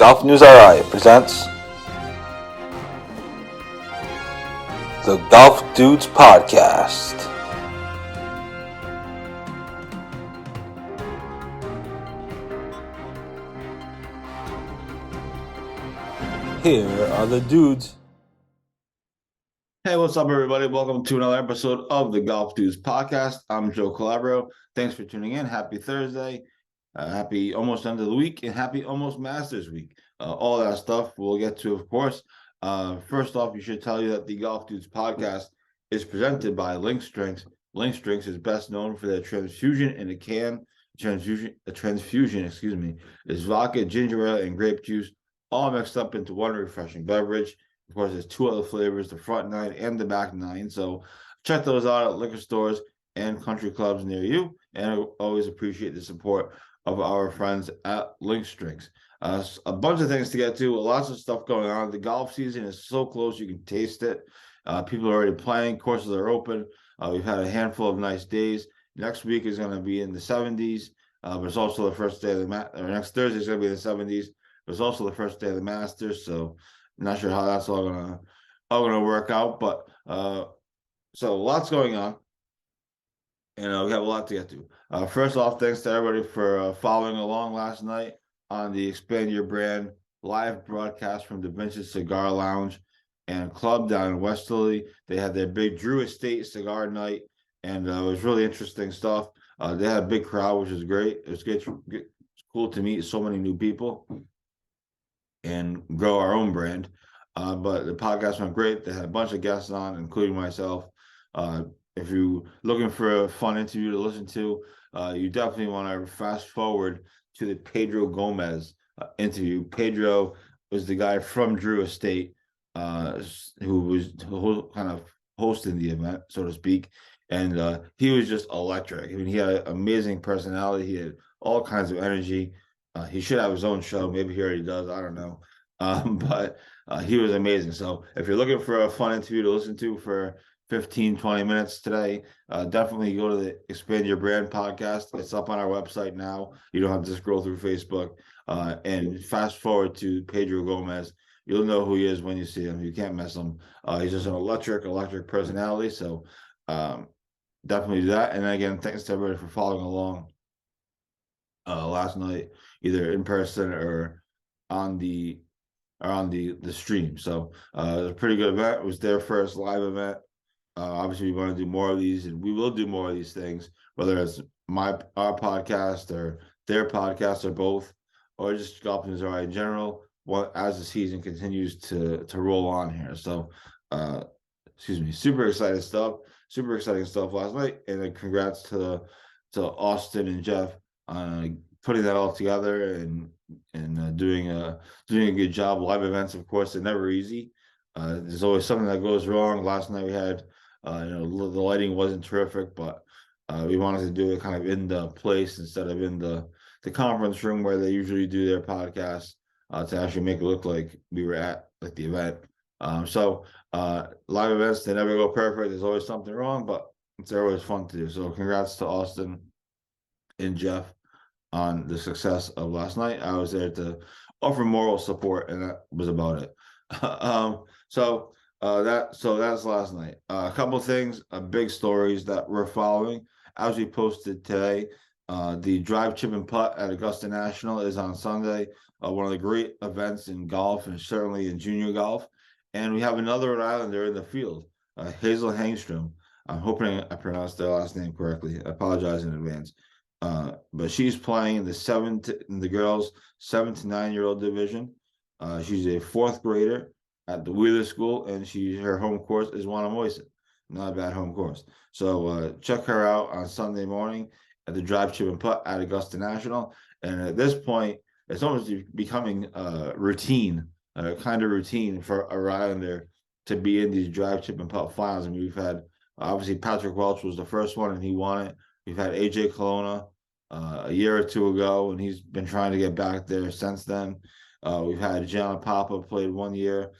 GolfNewsRI presents the Golf Dudes Podcast. Here are the dudes. Hey, what's up, everybody? Welcome to another episode of the Golf Dudes Podcast. I'm Joe Calabro. Thanks for tuning in. Happy Thursday. Happy almost end of the week, and happy almost Masters week. All that stuff we'll get to, of course. First off, you should tell you that the Golf Dudes Podcast is presented by Link's Drinks. Link's Drinks is best known for their transfusion in a can. Transfusion, is vodka, ginger ale, and grape juice, all mixed up into one refreshing beverage. Of course, there's two other flavors, the front nine and the back nine. So check those out at liquor stores and country clubs near you. And I always appreciate the support of our friends at Link's Drinks. A bunch of things to get to, lots of stuff going on. The golf season is so close, you can taste it. People are already playing, courses are open. We've had a handful of nice days. Next week is going to be in the 70s, but it's also the first day of next Thursday is going to be in the 70s. It's also the first day of the Masters, so I'm not sure how that's all gonna work out, but so lots going on, and we have a lot to get to. First off, thanks to everybody for following along last night on the Expand Your Brand live broadcast from the Vintage Cigar Lounge and Club down in Westerly. They had their big Drew Estate cigar night, and it was really interesting stuff. They had a big crowd, which was great. It was good. It's cool to meet so many new people and grow our own brand. But the podcast went great. They had a bunch of guests on, including myself. If you're looking for a fun interview to listen to, you definitely want to fast forward to the Pedro Gomez interview. Pedro was the guy from Drew Estate who was kind of hosting the event, so to speak. And he was just electric. I mean, he had an amazing personality. He had all kinds of energy. He should have his own show. Maybe he already does. I don't know. But he was amazing. So if you're looking for a fun interview to listen to for 15, 20 minutes today, definitely go to the Expand Your Brand podcast. It's up on our website now. You don't have to scroll through Facebook. And fast forward to Pedro Gomez. You'll know who he is when you see him. You can't miss him. He's just an electric personality. So definitely do that. And again, thanks to everybody for following along last night, either in person or on the stream. So it was a pretty good event. It was their first live event. Obviously, we want to do more of these, and we will do more of these things, whether it's our podcast or their podcast or both, or just GolfNewsRI in general. As the season continues to roll on here. So, super exciting stuff last night, and then congrats to Austin and Jeff on putting that all together and doing a good job. Live events, of course, they're never easy. There's always something that goes wrong. Last night we had, the lighting wasn't terrific, but we wanted to do it kind of in the place instead of in the conference room where they usually do their podcast, to actually make it look like we were at like the event. So live events, they never go perfect. There's always something wrong, but it's always fun to do. So congrats to Austin and Jeff on the success of last night. I was there to offer moral support, and that was about it. So that's last night. A couple of things, big stories that we're following. As we posted today, the drive, chip, and putt at Augusta National is on Sunday. One of the great events in golf, and certainly in junior golf. And we have another Rhode Islander in the field, Hazel Hegstrom. I'm hoping I pronounced their last name correctly. I apologize in advance. But she's playing in the girls 7 to 9 year old division. She's a fourth grader at the Wheeler School, and her home course is Wannamoysin. Not a bad home course. So check her out on Sunday morning at the drive, chip, and putt at Augusta National. And at this point, it's almost becoming routine, kind of routine for a Rhode Islander to be in these drive, chip, and putt finals. I mean, we've had obviously Patrick Welch was the first one, and he won it. We've had AJ Colonna a year or two ago, and he's been trying to get back there since then. We've had Gianna Papa played 1 year,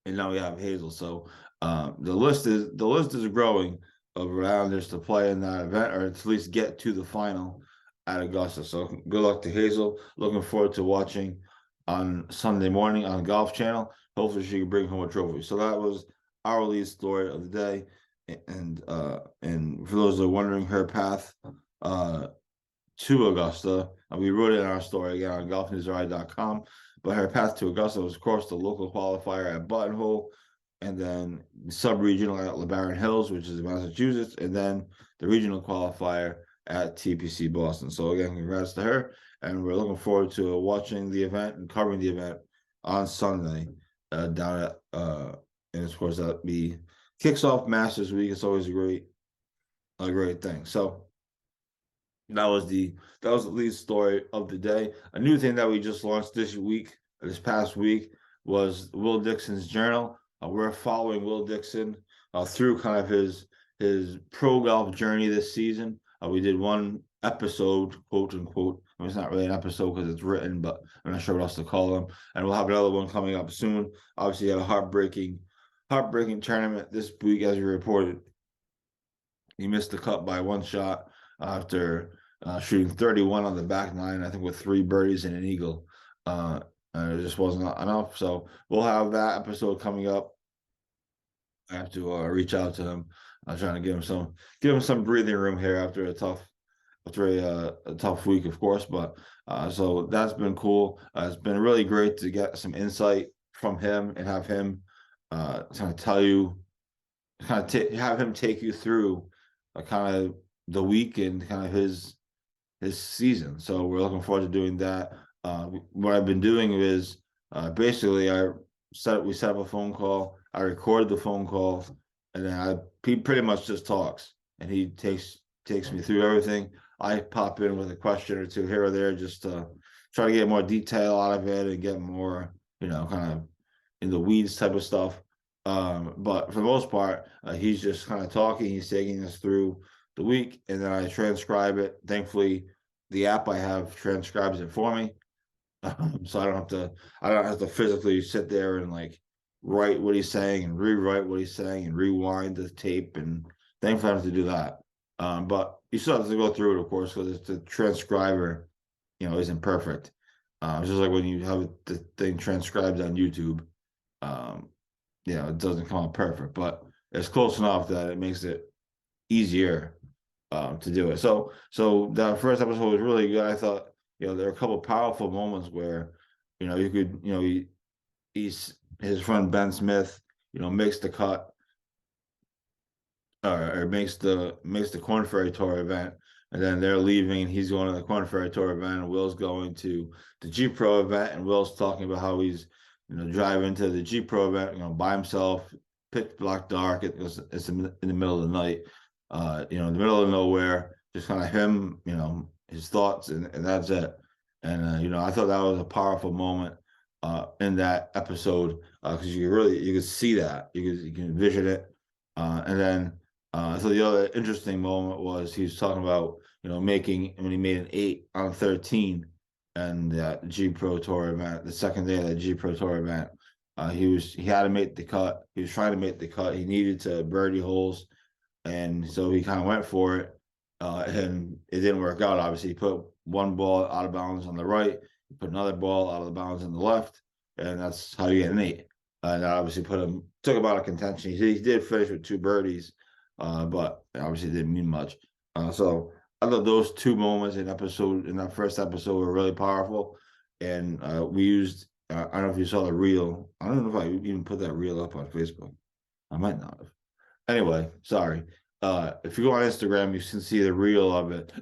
and now we have Hazel. So the list is growing of Rhode Islanders to play in that event, or at least get to the final at Augusta. So good luck to Hazel. Looking forward to watching on Sunday morning on Golf Channel. Hopefully, she can bring home a trophy. So that was our lead story of the day. And for those that are wondering, her path to Augusta, and we wrote it in our story again on GolfNewsRI.com. But her path to Augusta was, of course, the local qualifier at Buttonhole, and then sub-regional at LeBaron Hills, which is in Massachusetts, and then the regional qualifier at TPC Boston. So again, congrats to her, and we're looking forward to watching the event and covering the event on Sunday down at and of course that be kicks off Masters Week. It's always a great thing. So that was the lead story of the day. A new thing that we just launched this past week, was Will Dickson's journal. We're following Will Dickson through kind of his pro golf journey this season. We did one episode, quote unquote. I mean, it's not really an episode because it's written, but I'm not sure what else to call them. And we'll have another one coming up soon. Obviously, had a heartbreaking tournament this week, as we reported. He missed the cut by one shot after shooting 31 on the back nine, I think, with 3 birdies and an eagle. And it just wasn't enough. So we'll have that episode coming up. I have to reach out to him. I'm trying to give him some breathing room here after a tough week, of course. But so that's been cool. It's been really great to get some insight from him and have him kind of tell you, have him take you through kind of the week and kind of his season. So we're looking forward to doing that. What I've been doing is basically we set up a phone call. I record the phone call, and then he pretty much just talks, and he takes me through everything. I pop in with a question or two here or there, just to try to get more detail out of it and get more, kind of in the weeds type of stuff. But for the most part, he's just kind of talking. He's taking us through the week, and then I transcribe it. Thankfully, the app I have transcribes it for me, so I don't have to physically sit there and like write what he's saying and rewrite what he's saying and rewind the tape. And thankfully, I don't have to do that. But you still have to go through it, of course, because the transcriber, isn't perfect. It's just like when you have the thing transcribed on YouTube. It doesn't come out perfect, but it's close enough that it makes it easier to do it. So the first episode was really good. I thought, there were a couple of powerful moments where, you could, his friend Ben Smith, makes the cut, or makes the Korn Ferry Tour event, and then they're leaving, and he's going to the Korn Ferry Tour event, and Will's going to the G Pro event, and Will's talking about how he's driving to the G Pro event, by himself, pitch black dark. It's in the middle of the night, in the middle of nowhere, just kind of him, his thoughts, and that's it. And I thought that was a powerful moment in that episode, because you could see that, you can envision it. And then so the other interesting moment was he was talking about making, when he made an 8 on 13 and that G Pro Tour event, the second day of that G Pro Tour event. He had to make the cut. He was trying to make the cut. He needed to birdie holes, and so he kind of went for it. And it didn't work out. Obviously, he put one ball out of bounds on the right, he put another ball out of the bounds on the left, and that's how you get an 8. And that obviously took him out of contention. He did finish with 2 birdies, but obviously it didn't mean much. So I thought those 2 moments in that first episode were really powerful. And we used, I don't know if you saw the reel. I don't know if I even put that reel up on Facebook. I might not have. Anyway, sorry. If you go on Instagram, you can see the reel of it.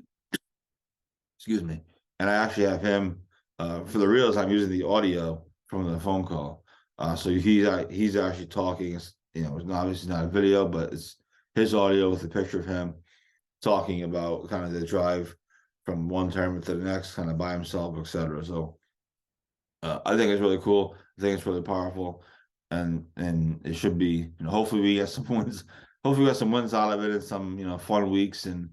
Excuse me. And I actually have him, for the reels, I'm using the audio from the phone call. So he's actually talking. It's obviously not a video, but it's his audio with a picture of him talking about kind of the drive from one tournament to the next, kind of by himself, etc. So I think it's really cool. I think it's really powerful, and it should be. Hopefully we get some wins. Hopefully we get some wins out of it, and some fun weeks and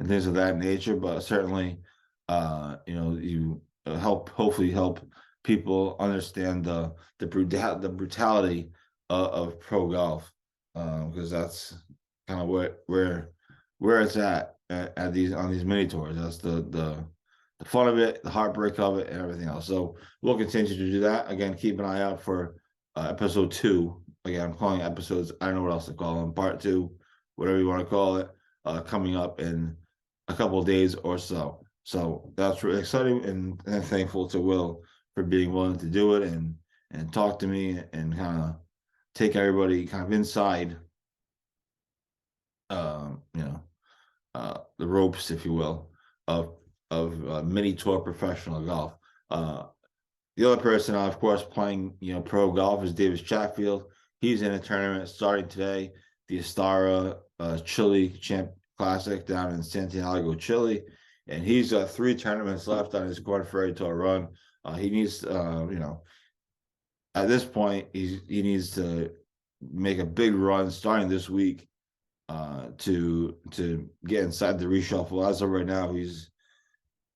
things of that nature. But certainly, you hopefully help people understand the brutality of pro golf, because that's kind of where it's at these mini tours. That's the the fun of it, the heartbreak of it, and everything else. So we'll continue to do that. Again, keep an eye out for episode 2. Again, I'm calling episodes, I don't know what else to call them, part 2, whatever you want to call it, coming up in a couple of days or so. So that's really exciting, and thankful to Will for being willing to do it and talk to me and kind of take everybody kind of inside, the ropes, if you will, of mini tour professional golf. The other person, of course, playing pro golf is Davis Chatfield. He's in a tournament starting today, the Astara Chile Champ Classic down in Santiago, Chile, and he's got 3 tournaments left on his Korn Ferry Tour run. He needs, at this point, he needs to make a big run starting this week to get inside the reshuffle. As of right now, he's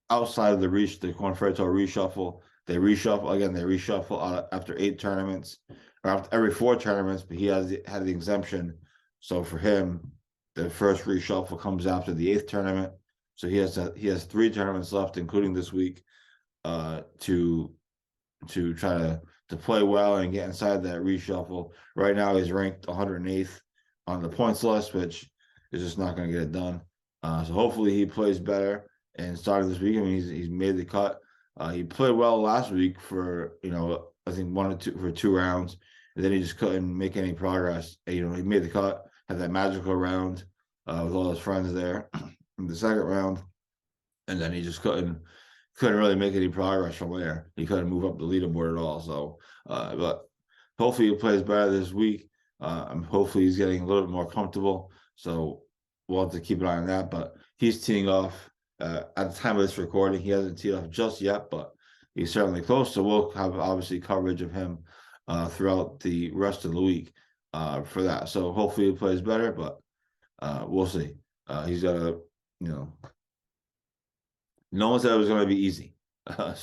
outside of the Korn Ferry Tour reshuffle. They reshuffle after 8 tournaments, or after every 4 tournaments, but he had the exemption. So for him, the first reshuffle comes after the 8th tournament. So he has 3 tournaments left, including this week, to try to play well and get inside that reshuffle. Right now, he's ranked 108th on the points list, which is just not going to get it done. So hopefully he plays better and started this week. I mean, he's made the cut. He played well last week for I think 1 or 2 for 2 rounds, and then he just couldn't make any progress. He made the cut, had that magical round with all his friends there in the second round, and then he just couldn't really make any progress from there. He couldn't move up the leaderboard at all. So, but hopefully he plays better this week. Hopefully he's getting a little bit more comfortable. So we'll have to keep an eye on that. But he's teeing off at the time of this recording. He hasn't teed off just yet, but he's certainly close. So we'll have obviously coverage of him throughout the rest of the week for that. So hopefully he plays better, but we'll see. He's got to, no one said it was going to be easy,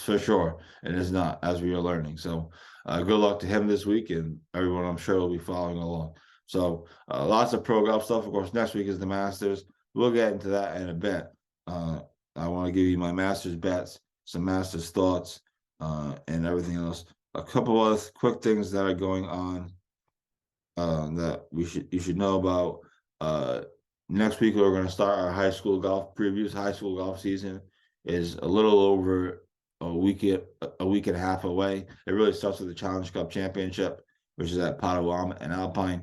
for sure, and it's not, as we are learning. So good luck to him this week, and everyone I'm sure will be following along. So lots of pro golf stuff. Of course, next week is the Masters. We'll get into that in a bit. I want to give you my Masters bets, some Masters thoughts, and everything else. A couple of quick things that are going on that you should know about. Next week we're going to start our high school golf previews. High school golf season is a little over a week and a half away. It really starts with the Challenge Cup Championship, which is at Padawam and Alpine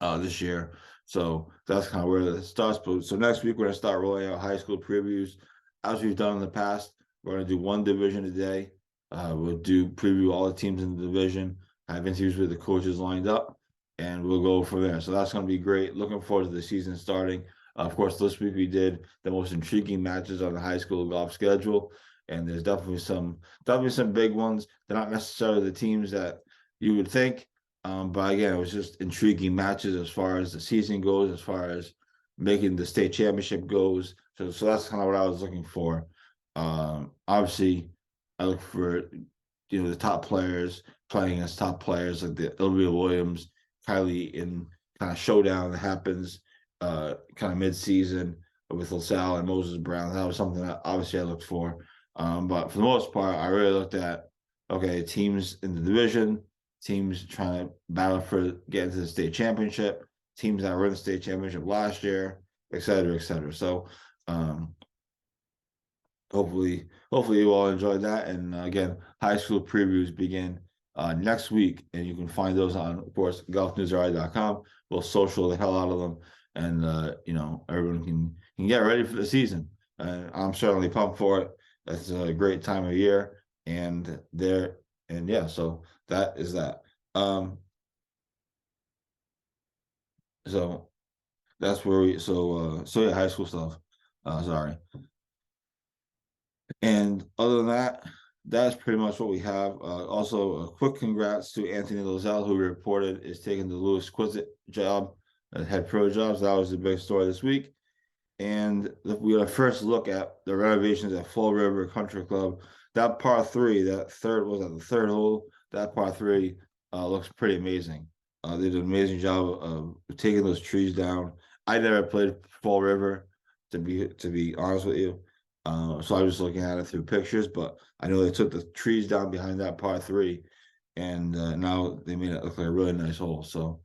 this year. So that's kind of where it starts. So next week we're going to start rolling out high school previews, as we've done in the past. We're going to do 1 division a day. We'll preview all the teams in the division, have interviews with the coaches lined up, and we'll go from there. So that's going to be great. Looking forward to the season starting. Of course, this week we did the most intriguing matches on the high school golf schedule, and there's definitely some big ones. They're not necessarily the teams that you would think, but again, it was just intriguing matches as far as the season goes, as far as making the state championship goes. So that's kind of what I was looking for. Obviously, I look for the top players playing as top players, like the Olivia Williams, Kylie in kind of showdown that happens kind of mid-season with LaSalle and Moses Brown. That was something that obviously I looked for. But for the most part, I really looked at, teams in the division, teams trying to battle for getting to the state championship, teams that were in the state championship last year, et cetera, et cetera. So hopefully you all enjoyed that. And again, high school previews begin next week, and you can find those on, of course, GolfNewsRI.com. We'll social the hell out of them, and everyone can get ready for the season. I'm certainly pumped for it. It's a great time of year, and so that is that. So that's where we yeah, high school stuff. Sorry. And other than that, that's pretty much what we have. Also, a quick congrats to Anthony Lozelle, who reported is taking the Louis Quizit job at head pro jobs. That was the big story this week. And we got a first look at the renovations at Fall River Country Club. That par 3, the third hole. That par 3 looks pretty amazing. They did an amazing job of taking those trees down. I never played Fall River, to be honest with you. So I was just looking at it through pictures, but I know they took the trees down behind that par 3, and now they made it look like a really nice hole. So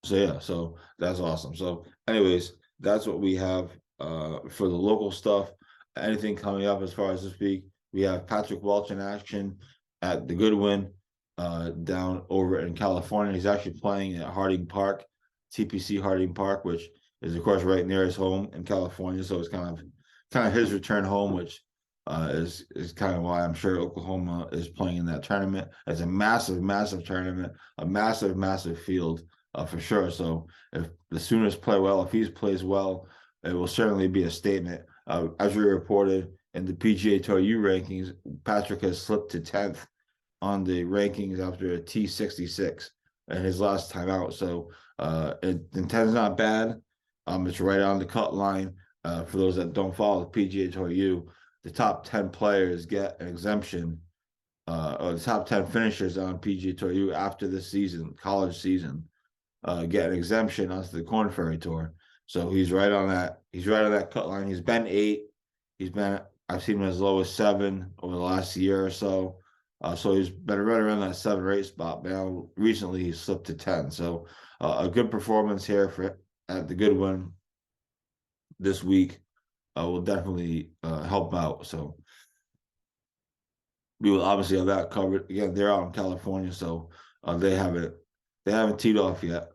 yeah, so that's awesome. So anyways, that's what we have for the local stuff. Anything coming up as far as this week, we have Patrick Welch in action at the Goodwin down over in California. He's actually playing at Harding Park, TPC Harding Park, which is of course right near his home in California. So it's kind of his return home, which is kind of why I'm sure Oklahoma is playing in that tournament. It's a massive tournament, a massive field. For sure. So if the Sooners play well, if he plays well, it will certainly be a statement. As we reported in the PGA Tour U rankings, Patrick has slipped to 10th on the rankings after a T66 and his last time out. So the 10 is not bad. It's right on the cut line. For those that don't follow the PGA Tour U, the top 10 players get an exemption, or the top 10 finishers on PGA Tour U after this season, college season, get an exemption onto the Korn Ferry Tour. So he's right on that. He's right on that cut line. He's been 8. I've seen him as low as 7 over the last year or so. So he's been right around that 7 or 8 spot. But now recently he slipped to 10. So a good performance here at the Goodwin this week will definitely help out. So we will obviously have that covered. Again, they're out in California, so they haven't teed off yet.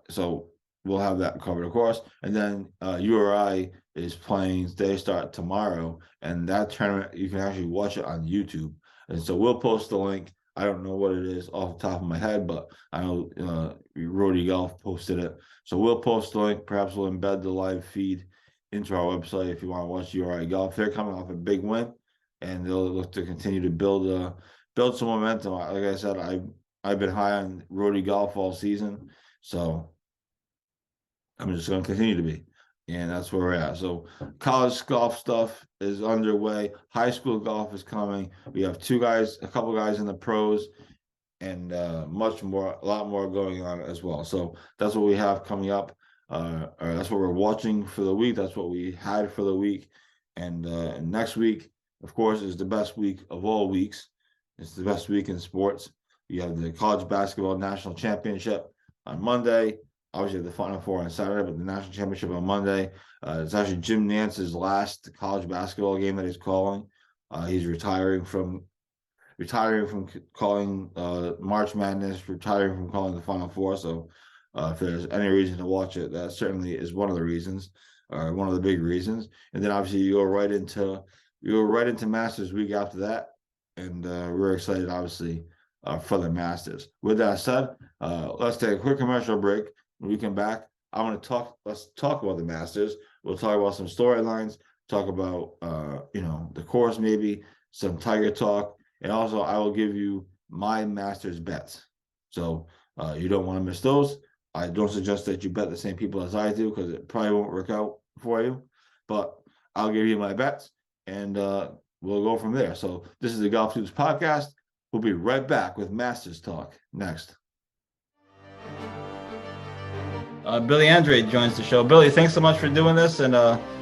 So we'll have that covered, of course. And then URI is playing. They start tomorrow, and that tournament you can actually watch it on YouTube. And so we'll post the link. I don't know what it is off the top of my head, but I know Rody Golf posted it. So we'll post the link. Perhaps we'll embed the live feed into our website if you want to watch URI Golf. They're coming off a big win, and they'll look to continue to build some momentum. Like I said, I've been high on Rody Golf all season, so I'm just going to continue to be, and that's where we're at. So college golf stuff is underway. High school golf is coming. We have a couple guys in the pros, and a lot more going on as well. So that's what we have coming up. Or that's what we're watching for the week. That's what we had for the week. And next week, of course, is the best week of all weeks. It's the best week in sports. You have the college basketball national championship on Monday. Obviously, the Final Four on Saturday, but the national championship on Monday. It's actually Jim Nance's last college basketball game that he's calling. He's retiring from calling March Madness, retiring from calling the Final Four. So if there's any reason to watch it, that certainly is one of the reasons, or one of the big reasons. And then obviously you go right into Masters week after that, and we're excited, obviously, for the Masters. With that said, let's take a quick commercial break. When we come back, let's talk about the Masters. We'll talk about some storylines, talk about the course, maybe some Tiger talk, and also I will give you my Masters bets. So you don't want to miss those. I don't suggest that you bet the same people as I do, because it probably won't work out for you, but I'll give you my bets, and we'll go from there. So this is the Golf Dudes podcast. We'll be right back with Masters talk next. Billy Andre joins the show. Billy, thanks so much for doing this, and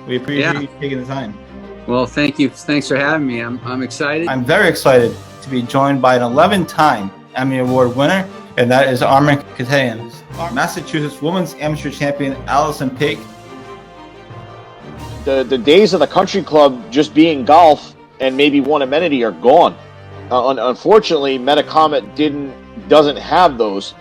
we appreciate you taking the time. Well, thank you. Thanks for having me. I'm excited. I'm very excited to be joined by an 11-time Emmy Award winner, and that is Armin Katayan. Massachusetts Women's Amateur Champion Allison Paik. The days of the country club just being golf and maybe one amenity are gone. Unfortunately, Metacomet doesn't have those.